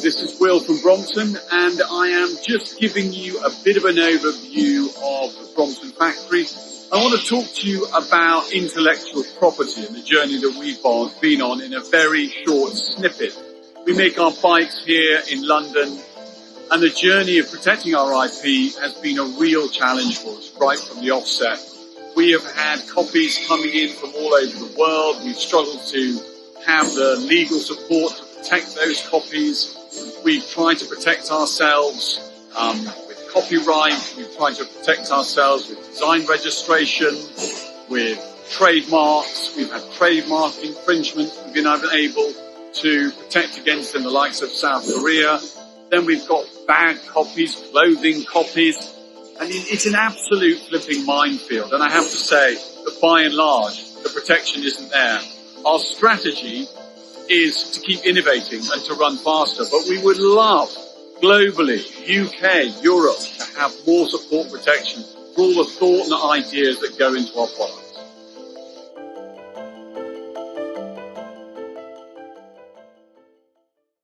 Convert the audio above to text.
this is Will from Brompton, and I am just giving you a bit of an overview of the Brompton factory. I want to talk to you about intellectual property and the journey that we've been on in a very short snippet. We make our bikes here in London, and the journey of protecting our IP has been a real challenge for us right from the offset. We have had copies coming in from all over the world. We've struggled to have the legal support to protect those copies. We've tried to protect ourselves with copyright. We've tried to protect ourselves with design registration, with trademarks. We've had trademark infringement we've been able to protect against in the likes of South Korea. Then we've got bag copies, clothing copies. I mean, it's an absolute flipping minefield. And I have to say that by and large, the protection isn't there. Our strategy is to keep innovating and to run faster. But we would love, globally, UK, Europe, to have more support protection for all the thought and ideas that go into our product.